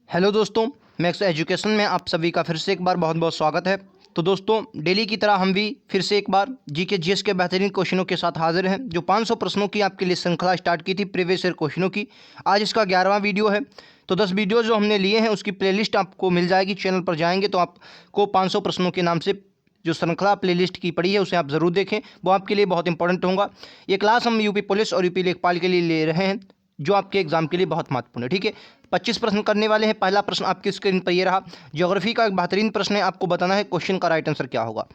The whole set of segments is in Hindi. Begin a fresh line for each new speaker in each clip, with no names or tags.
हेलो दोस्तों, मैक्स एजुकेशन में आप सभी का फिर से एक बार बहुत बहुत स्वागत है। तो दोस्तों, डेली की तरह हम भी फिर से एक बार जीके जीएस के बेहतरीन क्वेश्चनों के साथ हाजिर हैं। जो 500 प्रश्नों की आपके लिए श्रृंखला स्टार्ट की थी प्रीवियस ईयर क्वेश्चनों की, आज इसका 11वां वीडियो है। तो 10 वीडियो जो हमने लिए हैं उसकी प्लेलिस्ट आपको मिल जाएगी। चैनल पर जाएंगे तो आपको 500 प्रश्नों के नाम से जो श्रृंखला प्लेलिस्ट की पड़ी है उसे आप ज़रूर देखें, वो आपके लिए बहुत इंपॉर्टेंट होगा। ये क्लास हम यूपी पुलिस और यूपी लेखपाल के लिए ले रहे हैं, जो आपके एग्जाम के लिए बहुत महत्वपूर्ण है। ठीक है, 25 प्रश्न करने वाले हैं। पहला प्रश्न आपकी स्क्रीन पर ये रहा। ज्योग्राफी का एक बेहतरीन प्रश्न है, आपको बताना है क्वेश्चन का राइट आंसर क्या होगा।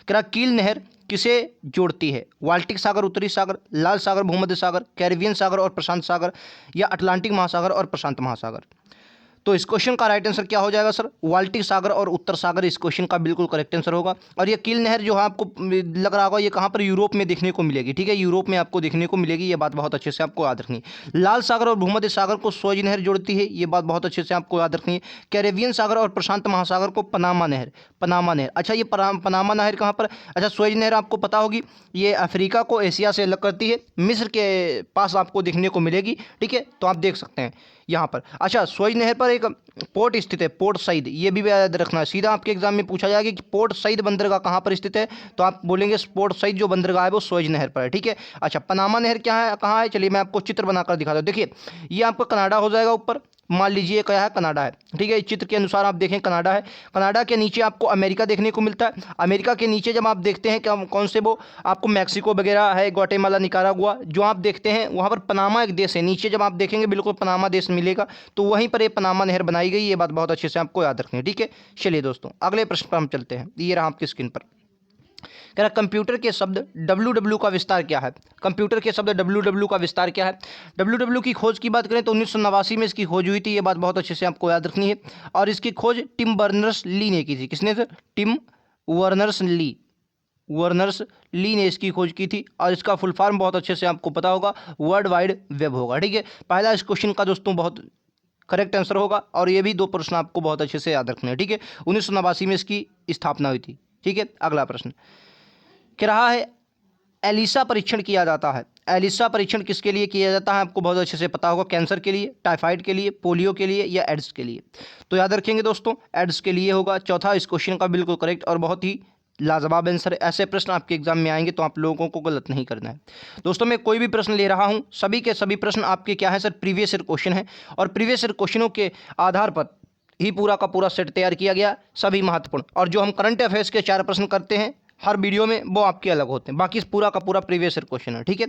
कह कील नहर किसे जोड़ती है? बाल्टिक सागर, उत्तरी सागर, लाल सागर, भूमध्य सागर, कैरिबियन सागर और प्रशांत सागर, या अटलांटिक महासागर और प्रशांत महासागर? तो इस क्वेश्चन का राइट आंसर क्या हो जाएगा सर? बाल्टिक सागर और उत्तर सागर इस क्वेश्चन का बिल्कुल करेक्ट आंसर होगा। और ये कील नहर जो है आपको लग रहा होगा ये कहाँ पर, यूरोप में देखने को मिलेगी। ठीक है, यूरोप में आपको देखने को मिलेगी, ये बात बहुत अच्छे से आपको याद रखनी है। लाल सागर और भूमध्य सागर को स्वेज नहर जोड़ती है, ये बात बहुत अच्छे से आपको याद रखनी है। कैरेबियन सागर और प्रशांत महासागर को पनामा नहर, पनामा नहर। अच्छा, ये पनामा नहर कहाँ पर? अच्छा, स्वेज नहर आपको पता होगी, ये अफ्रीका को एशिया से अलग करती है, मिस्र के पास आपको देखने को मिलेगी। ठीक है, तो आप देख सकते हैं यहाँ पर। अच्छा, स्वेज नहर पर एक पोर्ट स्थित है, पोर्ट सईद, ये भी याद रखना है। सीधा आपके एग्जाम में पूछा जाएगा कि पोर्ट सईद बंदरगाह कहाँ पर स्थित है, तो आप बोलेंगे पोर्ट सईद जो बंदरगाह है वो स्वेज नहर पर है। ठीक है। अच्छा, पनामा नहर क्या है, कहाँ है? चलिए मैं आपको चित्र बनाकर दिखाता हूँ। देखिए, ये आपका कनाडा हो जाएगा ऊपर, मान लीजिए क्या है, कनाडा है। ठीक है, इस चित्र के अनुसार आप देखें कनाडा है। कनाडा के नीचे आपको अमेरिका देखने को मिलता है। अमेरिका के नीचे जब आप देखते हैं क्या, कौन से, वो आपको मैक्सिको वगैरह है, ग्वाटेमाला, निकारागुआ जो आप देखते हैं, वहाँ पर पनामा एक देश है। नीचे जब आप देखेंगे बिल्कुल पनामा देश मिलेगा, तो वहीं पर ये पनामा नहर बनाई गई। ये बात बहुत अच्छे से आपको याद रखनी है। ठीक है, चलिए दोस्तों अगले प्रश्न पर हम चलते हैं। ये रहा आपकी स्क्रीन पर। कह रहा कंप्यूटर के शब्द डब्ल्यू का विस्तार क्या है? कंप्यूटर के शब्द डब्ल्यू का विस्तार क्या है? डब्ल्यू की खोज की बात करें तो 1989 में इसकी खोज हुई थी। ये बात बहुत अच्छे से आपको याद रखनी है। और इसकी खोज टिम बर्नर्स ली ने की थी। किसने सर? टिम वर्नर्स ली, वर्नर्स ली ने इसकी खोज की थी। और इसका फुल फॉर्म बहुत अच्छे से आपको पता होगा, वर्ल्ड वाइड वेब होगा। ठीक है, पहला इस क्वेश्चन का दोस्तों बहुत करेक्ट आंसर होगा। और ये भी दो प्रश्न आपको बहुत अच्छे से याद रखने हैं। ठीक है, 1989 में इसकी स्थापना हुई थी। ठीक है, अगला प्रश्न कह रहा है एलिसा परीक्षण किया जाता है। एलिसा परीक्षण किसके लिए किया जाता है? आपको बहुत अच्छे से पता होगा, कैंसर के लिए, टाइफाइड के लिए, पोलियो के लिए, या एड्स के लिए? तो याद रखेंगे दोस्तों, एड्स के लिए होगा। चौथा इस क्वेश्चन का बिल्कुल करेक्ट और बहुत ही लाजवाब आंसर है। ऐसे प्रश्न आपके एग्जाम में आएंगे तो आप लोगों को गलत नहीं करना है। दोस्तों, मैं कोई भी प्रश्न ले रहा हूं, सभी के सभी प्रश्न आपके क्या है सर? प्रीवियस ईयर क्वेश्चन है। और प्रीवियस ईयर क्वेश्चनों के आधार पर ही पूरा का पूरा सेट तैयार किया गया, सभी महत्वपूर्ण। और जो हम करंट अफेयर्स के 4 प्रश्न करते हैं हर वीडियो में, वो आपके अलग होते हैं। बाकी पूरा का पूरा प्रीवियस ईयर क्वेश्चन है। ठीक है,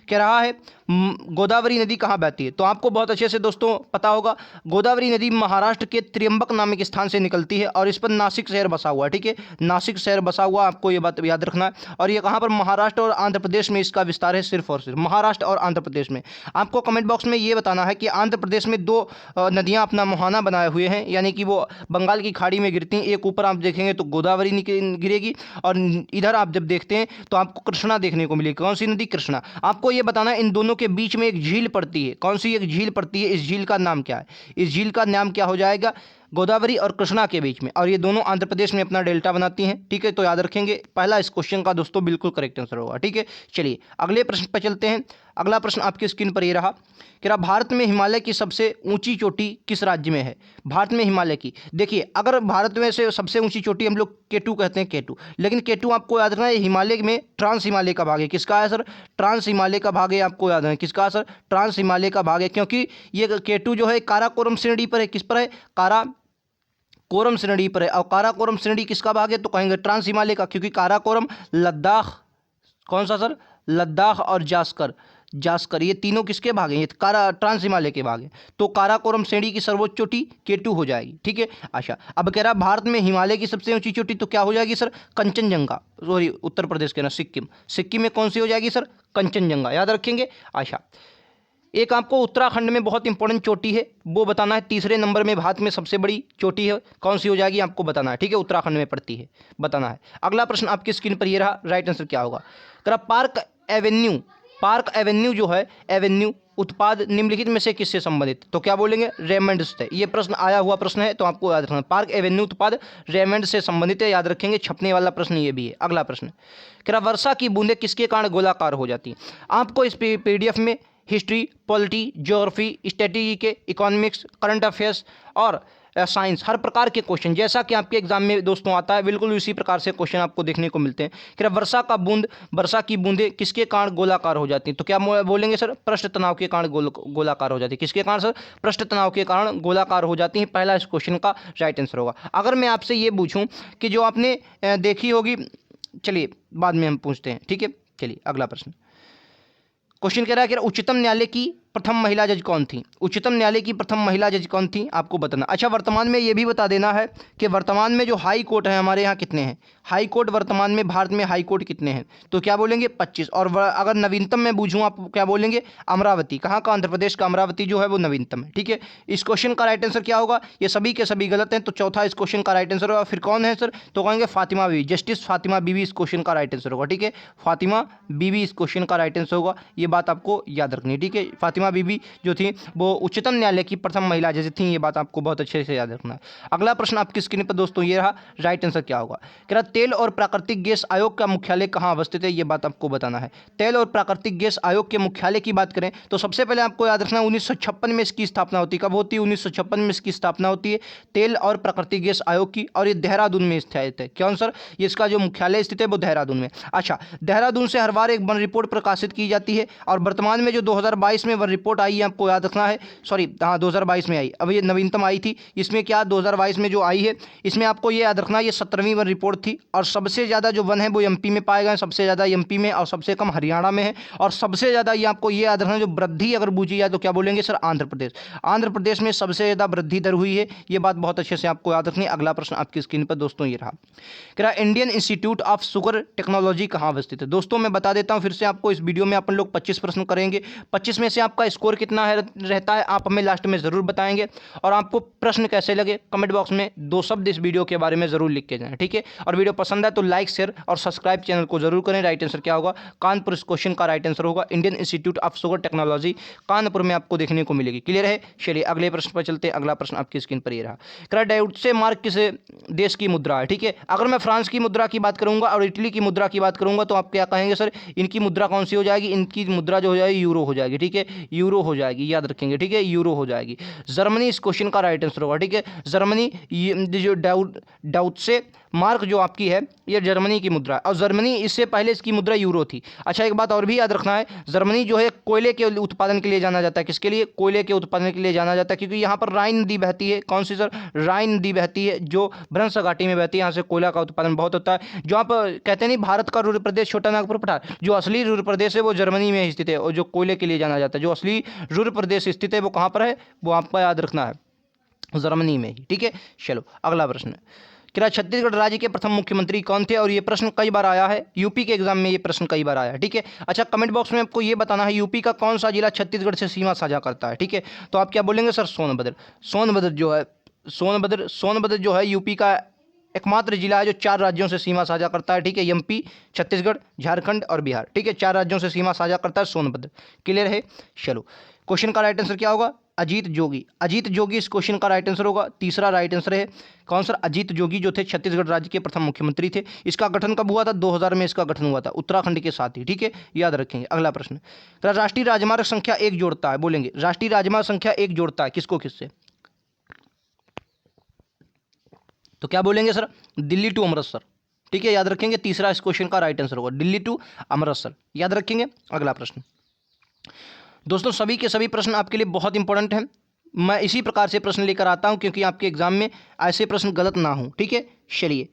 कह रहा है गोदावरी नदी कहाँ बहती है? तो आपको बहुत अच्छे से दोस्तों पता होगा, गोदावरी नदी महाराष्ट्र के त्र्यंबक नामक स्थान से निकलती है और इस पर नासिक शहर बसा हुआ है। ठीक है, नासिक शहर बसा हुआ, आपको ये बात याद रखना है। और ये कहाँ पर? महाराष्ट्र और आंध्र प्रदेश में इसका विस्तार है, सिर्फ और सिर्फ महाराष्ट्र और आंध्र प्रदेश में। आपको कमेंट बॉक्स में ये बताना है कि आंध्र प्रदेश में 2 नदियाँ अपना मुहाना बनाए हुए हैं, यानी कि वो बंगाल की खाड़ी में गिरती हैं। एक ऊपर आप देखेंगे तो गोदावरी गिरेगी, और इधर आप जब देखते हैं तो आपको कृष्णा देखने को मिलेगी। कौन सी नदी? कृष्णा। आपको ये बताना है इन दोनों के बीच में एक झील पड़ती है। कौन सी एक झील पड़ती है? इस झील का नाम क्या है? इस झील का नाम क्या हो जाएगा? गोदावरी और कृष्णा के बीच में। और ये दोनों आंध्र प्रदेश में अपना डेल्टा बनाती हैं। ठीक है, तो याद रखेंगे, पहला इस क्वेश्चन का दोस्तों बिल्कुल करेक्ट आंसर होगा। ठीक है, चलिए अगले प्रश्न पर चलते हैं। अगला प्रश्न आपकी स्क्रीन पर ये रहा कि भारत में हिमालय की सबसे ऊंची चोटी किस राज्य में है? भारत में हिमालय की, देखिए, अगर भारत में से सबसे ऊंची चोटी हम लोग केटू कहते हैं, केटू। लेकिन केटू आपको याद रखना है हिमालय में ट्रांस हिमालय का भाग है। किसका है सर? ट्रांस हिमालय का भाग है, आपको याद है किसका सर? ट्रांस हिमालय का भाग है, क्योंकि ये केटू जो है काराकोरम श्रेणी पर है। किस पर है? काराकोरम श्रेणी पर है। और काराकोरम श्रेणी किसका भाग है? तो कहेंगे ट्रांस हिमालय का, क्योंकि काराकोरम, लद्दाख, कौन सा सर? लद्दाख और जास्कर ये तीनों किसके भाग हैं? ये ट्रांस हिमालय के भाग हैं। तो काराकोरम श्रेणी की सर्वोच्च चोटी केटू हो जाएगी। ठीक है, अच्छा, अब कह रहा भारत में हिमालय की सबसे ऊंची चोटी तो क्या हो जाएगी सर? कंचनजंगा। सॉरी, उत्तर प्रदेश के ना, सिक्किम में कौन सी हो जाएगी सर? कंचनजंगा। याद रखेंगे। अच्छा, एक आपको उत्तराखंड में बहुत इंपॉर्टेंट चोटी है, वो बताना है। तीसरे नंबर में भारत में सबसे बड़ी चोटी है, कौन सी हो जाएगी आपको बताना है। ठीक है, उत्तराखंड में पड़ती है, बताना है। अगला प्रश्न आपकी स्क्रीन पर ये रहा, राइट आंसर क्या होगा? कह पार्क एवेन्यू जो है, एवेन्यू उत्पाद निम्नलिखित में से किससे संबंधित? तो क्या बोलेंगे? रेमंड से। ये प्रश्न आया हुआ प्रश्न है, तो आपको याद रखना, पार्क एवेन्यू उत्पाद रेमंड से संबंधित है। याद रखेंगे, छपने वाला प्रश्न ये भी है। अगला प्रश्न कह रहा वर्षा की बूंदें किसके कारण गोलाकार हो जाती हैं? आपको इस PDF में हिस्ट्री, पॉलिटी, ज्योग्राफी, स्ट्रेटेजी के, इकोनॉमिक्स, करंट अफेयर्स और साइंस, हर प्रकार के क्वेश्चन जैसा कि आपके एग्जाम में दोस्तों आता है बिल्कुल उसी प्रकार से क्वेश्चन आपको देखने को मिलते हैं। कि वर्षा की बूंदें किसके कारण गोलाकार हो जाती हैं? तो क्या बोलेंगे सर? पृष्ठ तनाव के कारण गोलाकार हो जाती है। किसके कारण सर? पृष्ठ तनाव के कारण गोलाकार हो जाती हैं। पहला इस क्वेश्चन का राइट आंसर होगा। अगर मैं आपसे ये पूछूं कि जो आपने देखी होगी, चलिए बाद में हम पूछते हैं, ठीक है। चलिए अगला प्रश्न। क्वेश्चन कह रहा है कि उच्चतम न्यायालय की प्रथम महिला जज कौन थी? उच्चतम न्यायालय की प्रथम महिला जज कौन थी आपको बताना। अच्छा, वर्तमान में ये भी बता देना है कि वर्तमान में जो हाई कोर्ट है हमारे यहाँ कितने हैं? हाई कोर्ट वर्तमान में भारत में हाई कोर्ट कितने हैं? तो क्या बोलेंगे? 25। और अगर नवीनतम में बूझूं आप क्या बोलेंगे? अमरावती। कहाँ का? आंध्र प्रदेश का अमरावती जो है वो नवीनतम है, ठीक है। इस क्वेश्चन का राइट आंसर क्या होगा? ये सभी के सभी गलत हैं, तो चौथा इस क्वेश्चन का राइट आंसर होगा। फिर कौन है सर? तो कहेंगे फातिमा बीवी, जस्टिस फातिमा बीवी इस क्वेश्चन का राइट आंसर होगा, ठीक है। फातिमा बीवी इस क्वेश्चन का राइट आंसर होगा, ये बात आपको याद रखनी है, ठीक है। फातिमा बीवी जो थी वो उच्चतम न्यायालय की प्रथम महिला जज थी, ये बात आपको बहुत अच्छे से याद रखना है। अगला प्रश्न आपकी स्क्रीन पर दोस्तों ये रहा, राइट आंसर क्या होगा? कह रहा तेल और प्राकृतिक गैस आयोग का मुख्यालय कहाँ अवस्थित है? ये बात आपको बताना है। तेल और प्राकृतिक गैस आयोग के मुख्यालय की बात करें तो सबसे पहले आपको याद रखना 1956 में इसकी स्थापना होती है। कब होती है? 1956 में इसकी स्थापना होती है तेल और प्राकृतिक गैस आयोग की, और ये देहरादून में स्थित है। क्यों सर? ये इसका जो मुख्यालय स्थित है वो देहरादून में। अच्छा, देहरादून से हर बार एक वन रिपोर्ट प्रकाशित की जाती है, और वर्तमान में जो 2022 में वन रिपोर्ट आई है आपको याद रखना है, सॉरी हाँ 2022 में आई, अब ये नवीनतम आई थी। इसमें क्या 2022 में जो आई है इसमें आपको ये याद रखना है ये 17वीं वन रिपोर्ट थी, और सबसे ज़्यादा जो वन है वो एमपी में पाए गए, सबसे ज़्यादा एमपी में और सबसे कम हरियाणा में है, और सबसे ज़्यादा ये आपको ये याद रखना जो वृद्धि अगर बूझी जाए तो क्या बोलेंगे सर? आंध्र प्रदेश। आंध्र प्रदेश में सबसे ज़्यादा वृद्धि दर हुई है, ये बात बहुत अच्छे से आपको याद रखनी है। अगला प्रश्न आपकी स्क्रीन पर दोस्तों ये रहा, कह रहा Indian institute of sugar technology कहाँ अवस्थित है? दोस्तों मैं बता देता हूँ फिर से आपको, इस वीडियो में अपन लोग 25 प्रश्न करेंगे। 25 में से आपका स्कोर कितना है रहता है आप हमें लास्ट में ज़रूर बताएंगे, और आपको प्रश्न कैसे लगे कमेंट बॉक्स में 2 शब्द इस वीडियो के बारे में ज़रूर लिख के जाएं, ठीक है। और वीडियो पसंद है तो लाइक शेयर और सब्सक्राइब चैनल को जरूर करें। राइट आंसर क्या होगा? कानपुर। इस क्वेश्चन का राइट आंसर होगा Indian institute of sugar technology Kanpur में आपको देखने को मिलेगी। क्लियर है? चलिए अगले प्रश्न पर चलते हैं। अगला प्रश्न आपकी स्क्रीन पर ये रहा, कह रहा डाउट्से मार्क किस देश की मुद्रा है? ठीक है, अगर मैं फ्रांस की मुद्रा की बात करूंगा और इटली की मुद्रा की बात करूंगा तो आप क्या कहेंगे सर? इनकी मुद्रा कौन सी हो जाएगी? इनकी मुद्रा जो हो जाएगी यूरो हो जाएगी, ठीक है, यूरो हो जाएगी, याद रखेंगे, ठीक है, यूरो हो जाएगी। जर्मनी इस क्वेश्चन का राइट आंसर होगा, ठीक है। जर्मनी जो डाउट्से मार्क जो आपकी है ये जर्मनी की मुद्रा है, और जर्मनी इससे पहले इसकी मुद्रा यूरो थी। अच्छा, एक बात और भी याद रखना है, जर्मनी जो है कोयले के उत्पादन के लिए जाना जाता है। किसके लिए? कोयले के उत्पादन के लिए जाना जाता है, क्योंकि यहाँ पर राइन नदी बहती है। कौन सी सर? राइन नदी बहती है जो भ्रंश घाटी में बहती है, यहाँ से कोयला का उत्पादन बहुत होता है। जो आप कहते नहीं भारत का रुद्र प्रदेश छोटा नागपुर पठार, जो असली रुद्र प्रदेश है वो जर्मनी में स्थित है, और जो कोयले के लिए जाना जाता है, जो असली रुद्र प्रदेश स्थित है वो कहाँ पर है? वो आपको याद रखना है जर्मनी में ही, ठीक है। चलो अगला प्रश्न, क्या छत्तीसगढ़ राज्य के प्रथम मुख्यमंत्री कौन थे? और ये प्रश्न कई बार आया है, यूपी के एग्जाम में ये प्रश्न कई बार आया है, ठीक है। अच्छा, कमेंट बॉक्स में आपको ये बताना है यूपी का कौन सा जिला छत्तीसगढ़ से सीमा साझा करता है, ठीक है। तो आप क्या बोलेंगे सर? सोनभद्र। सोनभद्र जो है सोनभद्र जो है यूपी का एकमात्र जिला है जो 4 राज्यों से सीमा साझा करता है, ठीक है। एमपी, छत्तीसगढ़, झारखंड और बिहार, ठीक है, 4 राज्यों से सीमा साझा करता है सोनभद्र। क्लियर है? चलो क्वेश्चन का राइट आंसर क्या होगा? अजीत जोगी। अजीत जोगी इस क्वेश्चन का राइट आंसर होगा। तीसरा राइट आंसर है कौन सर? अजीत जोगी जो थे छत्तीसगढ़ राज्य के प्रथम मुख्यमंत्री थे। इसका गठन कब हुआ था? 2000 में इसका गठन हुआ था, उत्तराखंड के साथ ही, ठीक है, याद रखेंगे। अगला प्रश्न, राष्ट्रीय राजमार्ग संख्या 1 जोड़ता है, बोलेंगे राष्ट्रीय राजमार्ग संख्या 1 जोड़ता है किसको किससे? तो क्या बोलेंगे सर? दिल्ली टू अमृतसर, ठीक है, याद रखेंगे। तीसरा इस क्वेश्चन का राइट आंसर होगा दिल्ली टू अमृतसर, याद रखेंगे। अगला प्रश्न दोस्तों, सभी के सभी प्रश्न आपके लिए बहुत इंपॉर्टेंट हैं। मैं इसी प्रकार से प्रश्न लेकर आता हूं क्योंकि आपके एग्जाम में ऐसे प्रश्न गलत ना हो, ठीक है। चलिए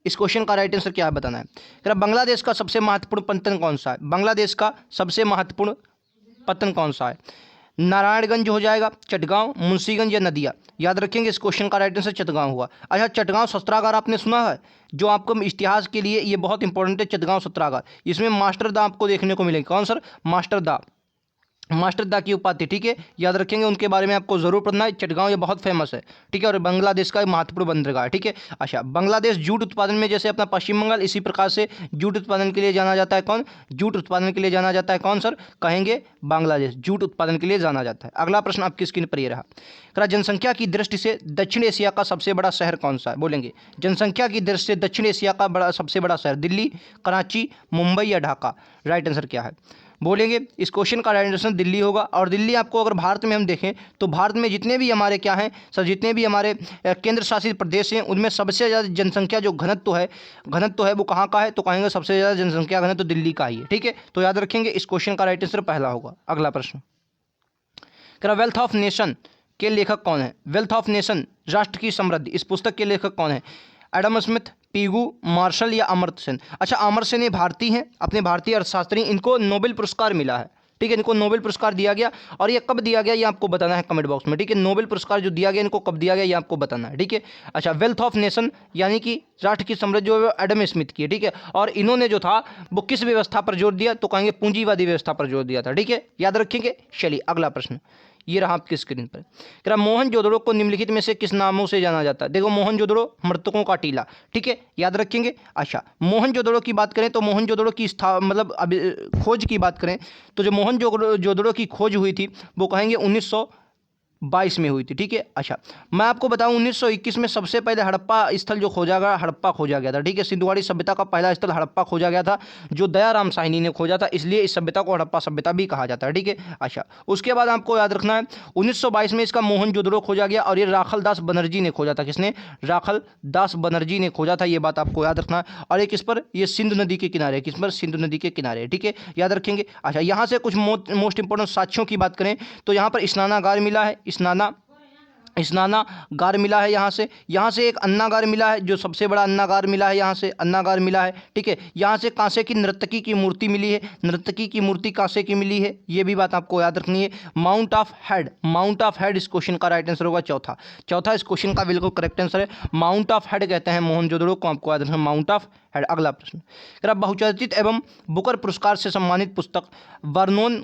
इस क्वेश्चन का राइट आंसर क्या है बताना है। क्या बांग्लादेश का सबसे महत्वपूर्ण पत्तन कौन सा है? बांग्लादेश का सबसे महत्वपूर्ण पत्तन कौन सा है? नारायणगंज हो जाएगा, चटगांव, मुंशीगंज या नदिया, याद रखेंगे। इस क्वेश्चन का राइट आंसर चटगांव हुआ। अच्छा, चटगांव शस्त्रागार आपने सुना है? जो आपको इतिहास के लिए ये बहुत इंपॉर्टेंट है, चटगांव शस्त्रागार। इसमें मास्टर दा आपको देखने को मिलेंगे। कौन सर? मास्टर दा की उपाधि, ठीक है, याद रखेंगे। उनके बारे में आपको जरूर पढ़ना है। चटगांव ये बहुत फेमस है, ठीक है, और बांग्लादेश का महत्वपूर्ण बंदरगाह है, ठीक है। अच्छा, बांग्लादेश जूट उत्पादन में जैसे अपना पश्चिम बंगाल, इसी प्रकार से जूट उत्पादन के लिए जाना जाता है। कौन? जूट उत्पादन के लिए जाना जाता है कौन सर? कहेंगे बांग्लादेश जूट उत्पादन के लिए जाना जाता है। अगला प्रश्न आपकी स्क्रीन पर ये रहा, जनसंख्या की दृष्टि से दक्षिण एशिया का सबसे बड़ा शहर कौन सा है? बोलेंगे जनसंख्या की दृष्टि से दक्षिण एशिया का सबसे बड़ा शहर दिल्ली, कराची, मुंबई या ढाका। राइट आंसर क्या है? बोलेंगे इस क्वेश्चन का राइट आंसर दिल्ली होगा। और दिल्ली आपको अगर भारत में हम देखें तो भारत में जितने भी हमारे क्या हैं सर, जितने भी हमारे केंद्र शासित प्रदेश हैं उनमें सबसे ज़्यादा जनसंख्या जो घनत्व है वो कहाँ का है, तो कहेंगे सबसे ज़्यादा जनसंख्या घनत्व तो दिल्ली का ही है। ठीक है, तो याद रखेंगे इस क्वेश्चन का राइट आंसर पहला होगा। अगला प्रश्न, क्या वेल्थ ऑफ नेशन के लेखक कौन है? वेल्थ ऑफ नेशन, राष्ट्र की समृद्धि, इस पुस्तक के लेखक कौन है? एडम स्मिथ, पीगू, मार्शल या अमर्त्य सेन? अच्छा, अमर्त्य सेन ये भारतीय हैं, अपने भारतीय अर्थशास्त्री, इनको नोबेल पुरस्कार मिला है। ठीक है, इनको नोबेल पुरस्कार दिया गया और ये कब दिया गया ये आपको बताना है कमेंट बॉक्स में। ठीक है, नोबेल पुरस्कार जो दिया गया इनको कब दिया गया ये आपको बताना है। ठीक है, अच्छा, वेल्थ ऑफ नेशन यानी कि राष्ट्र की समृद्धि जो है एडम स्मिथ की है। ठीक है, और इन्होंने जो था वो किस व्यवस्था पर जोर दिया, तो कहेंगे पूंजीवादी व्यवस्था पर जोर दिया था। ठीक है, याद रखेंगे। चलिए अगला प्रश्न, ये रहा आपकी स्क्रीन पर। क्या मोहनजोदड़ो को निम्नलिखित में से किस नामों से जाना जाता है? देखो, मोहनजोदड़ो मृतकों का टीला। ठीक है, याद रखेंगे। अच्छा, मोहनजोदड़ो की बात करें तो मोहनजोदड़ो की मतलब अभी खोज की बात करें तो जो मोहनजोदड़ो की खोज हुई थी वो कहेंगे 1922 में हुई थी। ठीक है, अच्छा, मैं आपको बताऊं 1921 में सबसे पहले हड़प्पा स्थल जो हड़प्पा खोजा गया था। ठीक है, सिंधुवाड़ी सभ्यता का पहला स्थल हड़प्पा खोजा गया था, जो दयाराम साहनी ने खोजा था, इसलिए इस सभ्यता को हड़प्पा सभ्यता भी कहा जाता है। ठीक है, अच्छा, उसके बाद आपको याद रखना है 1922 में इसका मोहनजोदड़ो खोजा गया और ये राखल दास बनर्जी ने खोजा था। किसने? राखल दास बनर्जी ने खोजा था, ये बात आपको याद रखना है। और ये किस पर? ये सिंधु नदी के किनारे, किस पर? सिंधु नदी के किनारे। ठीक है, याद रखेंगे। अच्छा, यहाँ से कुछ मोस्ट इंपॉर्टेंट साक्ष्यों की बात करें तो यहाँ पर स्नानागार मिला है, स्नानागार मिला है। यहाँ से एक अन्नागार मिला है, जो सबसे बड़ा अन्नागार मिला है, यहाँ से अन्नागार मिला है। ठीक है, यहाँ से कांसे की नर्तकी की मूर्ति मिली है, नर्तकी की मूर्ति कांसे की मिली है, ये भी बात आपको याद रखनी है। माउंट ऑफ हेड इस क्वेश्चन का राइट आंसर होगा चौथा इस क्वेश्चन का बिल्कुल करेक्ट आंसर है। माउंट ऑफ हेड कहते हैं मोहनजोदड़ो को, आपको याद रखना, माउंट ऑफ हेड। अगला प्रश्न, अगर बहुचर्चित एवं बुकर पुरस्कार से सम्मानित पुस्तक वर्नोन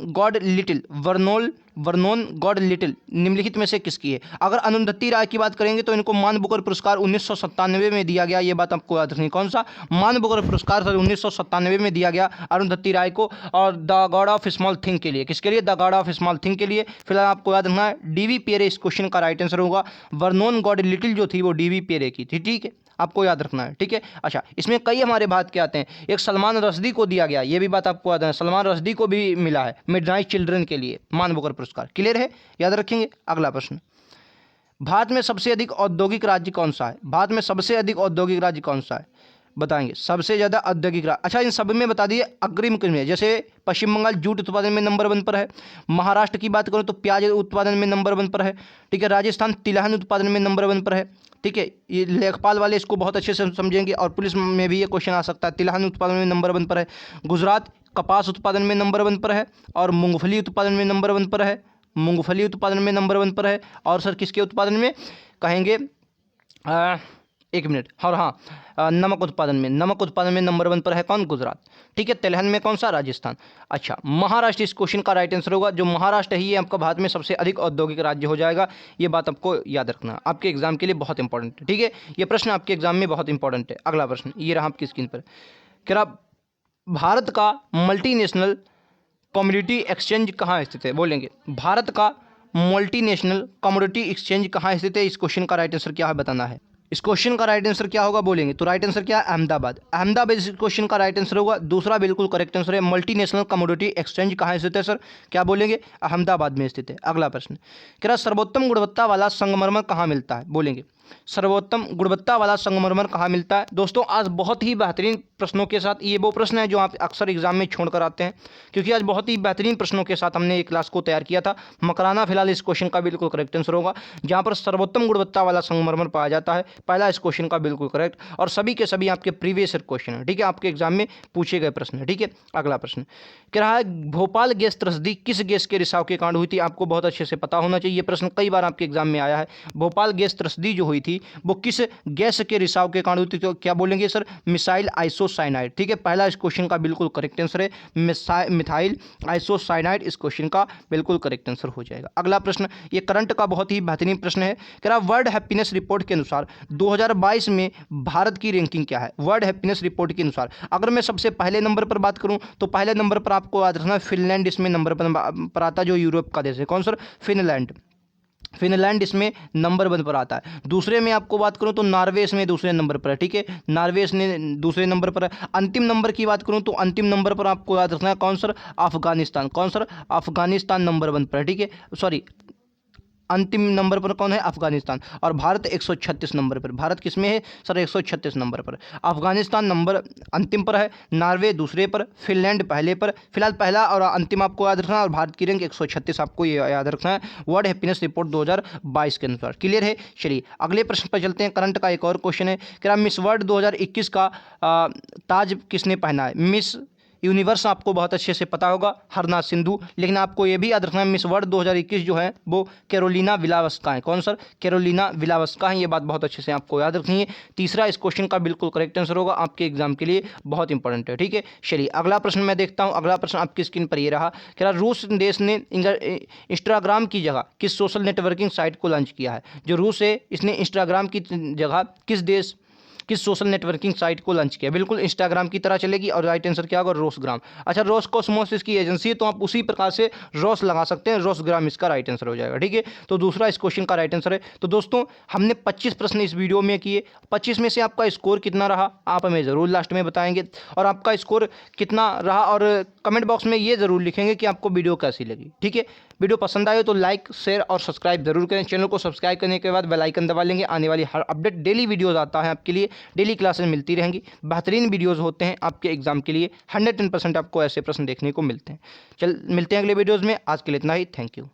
गॉड लिटिल निम्नलिखित में से किसकी है? अगर अरुंधति राय की बात करेंगे तो इनको मान बुकर पुरस्कार 1997 में दिया गया, ये बात आपको याद रखनी। कौन सा? मान बुकर पुरस्कार 1997 में दिया गया अरुंधति राय को, और the God of small thing के लिए। किसके लिए? The God of small thing के लिए। फिलहाल आपको याद रखना है डीवी पेरे इस क्वेश्चन का राइट आंसर होगा। वर्नोन गॉड लिटिल जो थी वो डीवी पेरे की थी। ठीक है, आपको याद रखना है। ठीक है, अच्छा, इसमें कई हमारे बात के आते हैं। एक सलमान रश्दी को दिया गया, ये भी बात आपको याद है, सलमान रश्दी को भी मिला है मिडनाइट चिल्ड्रन के लिए मान बुकर पुरस्कार। क्लियर है, याद रखेंगे। अगला प्रश्न, भारत में सबसे अधिक औद्योगिक राज्य कौन सा है? भारत में सबसे अधिक औद्योगिक राज्य कौन सा है बताएंगे? सबसे ज़्यादा औद्योगिक राज्य, अच्छा, इन सब में बता दिए अग्रिम क्रम में। जैसे पश्चिम बंगाल जूट उत्पादन में नंबर 1 पर है, महाराष्ट्र की बात करूँ तो प्याज उत्पादन में नंबर 1 पर है। ठीक है, राजस्थान तिलहन उत्पादन में नंबर 1 पर है। ठीक है, ये लेखपाल वाले इसको बहुत अच्छे से समझेंगे और पुलिस में भी ये क्वेश्चन आ सकता है। तिलहन उत्पादन में नंबर 1 पर है। गुजरात कपास उत्पादन में नंबर 1 पर है और मूंगफली उत्पादन में नंबर 1 पर है। मूंगफली उत्पादन में नंबर 1 पर है। और सर किसके उत्पादन में कहेंगे? एक मिनट, और हाँ, नमक उत्पादन में नंबर 1 पर है कौन? गुजरात। ठीक है, तिलहन में कौन सा? राजस्थान। अच्छा, महाराष्ट्र इस क्वेश्चन का राइट आंसर होगा। जो महाराष्ट्र ही है आपका भारत में सबसे अधिक औद्योगिक राज्य हो जाएगा, ये बात आपको याद रखना, आपके एग्जाम के लिए बहुत इंपॉर्टेंट है। ठीक है, ये प्रश्न आपके एग्जाम में बहुत इंपॉर्टेंट है। अगला प्रश्न, ये रहा आपकी स्क्रीन पर। क्या भारत का मल्टीनेशनल कमोडिटी एक्सचेंज कहाँ स्थित है? बोलेंगे भारत का मल्टीनेशनल कमोडिटी एक्सचेंज कहाँ स्थित है? इस क्वेश्चन का राइट आंसर क्या है बताना है। इस क्वेश्चन का राइट आंसर क्या होगा बोलेंगे तो राइट आंसर क्या है? अहमदाबाद इस क्वेश्चन का राइट आंसर होगा। दूसरा बिल्कुल करेक्ट आंसर है। मल्टीनेशनल कमोडिटी एक्सचेंज कहाँ स्थित है सर? क्या बोलेंगे? अहमदाबाद में स्थित है। अगला प्रश्न, क्या सर्वोत्तम गुणवत्ता वाला संगमरमर कहाँ मिलता है? बोलेंगे सर्वोत्तम गुणवत्ता वाला संगमरमर कहाँ मिलता है? दोस्तों, आज बहुत ही बेहतरीन प्रश्नों के साथ, ये वो प्रश्न है जो आप अक्सर एग्जाम में छोड़ कर आते हैं, क्योंकि आज बहुत ही बेहतरीन प्रश्नों के साथ हमने एक क्लास को तैयार किया था। मकराना फिलहाल इस क्वेश्चन का बिल्कुल करेक्ट आंसर होगा, जहाँ पर सर्वोत्तम गुणवत्ता वाला संगमरमर पाया जाता है। पहला इस क्वेश्चन का बिल्कुल करेक्ट, और सभी के सभी आपके प्रीवियस ईयर क्वेश्चन है। ठीक है, आपके एग्जाम में पूछे गए प्रश्न है। ठीक है, अगला प्रश्न कह रहा है भोपाल गैस त्रसदी किस गैस के रिसाव के कारण हुई थी? आपको बहुत अच्छे से पता होना चाहिए, ये प्रश्न कई बार आपके एग्जाम में आया है। भोपाल गैस त्रसदी जो हुई थी वो किस गैस के रिसाव के कारण हुई थी? तो क्या बोलेंगे सर? Missile isocyanide. ठीक है, पहला इस क्वेश्चन का बिल्कुल करेक्ट आंसर है मिथाइल आइसोसाइनाइड, इस क्वेश्चन का बिल्कुल करेक्ट आंसर हो जाएगा। अगला प्रश्न, ये करंट का बहुत ही बेहतरीन प्रश्न है। कह रहा वर्ल्ड हैप्पीनेस रिपोर्ट के अनुसार 2022 में भारत की रैंकिंग क्या है? वर्ल्ड हैप्पीनेस रिपोर्ट के अनुसार अगर मैं सबसे पहले नंबर पर बात करूं तो पहले नंबर पर आपको याद रखना फिनलैंड इसमें नंबर पर आता है, जो यूरोप का देश है। कौन सर? फिनलैंड। फिनलैंड इसमें नंबर 1 पर आता है। दूसरे में आपको बात करूं तो नॉर्वे इसमें दूसरे नंबर पर है, ठीक है, नॉर्वे इसने दूसरे नंबर पर है। अंतिम नंबर की बात करूं तो अंतिम नंबर पर आपको याद रखना है कौन सर, अफगानिस्तान। कौन सर, अफगानिस्तान नंबर 1 पर है, ठीक है, सॉरी अंतिम नंबर पर कौन है, अफगानिस्तान। और भारत 136 नंबर पर, भारत किस में है सर, 136 नंबर पर। अफगानिस्तान नंबर अंतिम पर है, नॉर्वे दूसरे पर, फिनलैंड पहले पर, फिलहाल पहला और अंतिम आपको याद रखना है, और भारत की रैंक 136 आपको ये याद रखना है वर्ल्ड हैप्पीनेस रिपोर्ट 2022 के अनुसार। क्लियर है। चलिए अगले प्रश्न पर चलते हैं। करंट का एक और क्वेश्चन है, क्या मिस वर्ल्ड 2021 का ताज किसने पहना है। मिस यूनिवर्स आपको बहुत अच्छे से पता होगा, हरनाथ सिंधु, लेकिन आपको ये भी याद रखना है मिस वर्ल्ड 2021 जो है वो कैरोलिना विलावस्का है। कौन सर, कैरोलिना विलावस्का है, ये बात बहुत अच्छे से आपको याद रखनी है। तीसरा इस क्वेश्चन का बिल्कुल करेक्ट आंसर होगा, आपके एग्जाम के लिए बहुत इंपॉर्टेंट है, ठीक है। चलिए अगला प्रश्न मैं देखता हूँ। अगला प्रश्न आपकी स्क्रीन पर ये रहा, क्या रूस देश ने इंस्टाग्राम की जगह किस सोशल नेटवर्किंग साइट को लॉन्च किया है। जो रूस है इसने इंस्टाग्राम की जगह किस सोशल नेटवर्किंग साइट को लॉन्च किया। बिल्कुल इंस्टाग्राम की तरह चलेगी, और राइट आंसर क्या होगा, रोसग्राम। अच्छा, रोसकॉस्मोस इसकी एजेंसी है, तो आप उसी प्रकार से रोस लगा सकते हैं, रोसग्राम इसका राइट आंसर हो जाएगा, ठीक है। तो दूसरा इस क्वेश्चन का राइट आंसर है। तो दोस्तों हमने 25 प्रश्न इस वीडियो में किए, 25 में से आपका स्कोर कितना रहा आप हमें ज़रूर लास्ट में बताएंगे, और आपका स्कोर कितना रहा और कमेंट बॉक्स में ये ज़रूर लिखेंगे कि आपको वीडियो कैसी लगी, ठीक है। वीडियो पसंद आए तो लाइक शेयर और सब्सक्राइब जरूर करें। चैनल को सब्सक्राइब करने के बाद बेल आइकन दबा लेंगे, आने वाली हर अपडेट डेली वीडियोस आता है आपके लिए, डेली क्लासेस मिलती रहेंगी, बेहतरीन वीडियोस होते हैं आपके एग्जाम के लिए, 110% आपको ऐसे प्रश्न देखने को मिलते हैं। मिलते हैं अगले वीडियोज़ में। आज के लिए इतना ही, थैंक यू।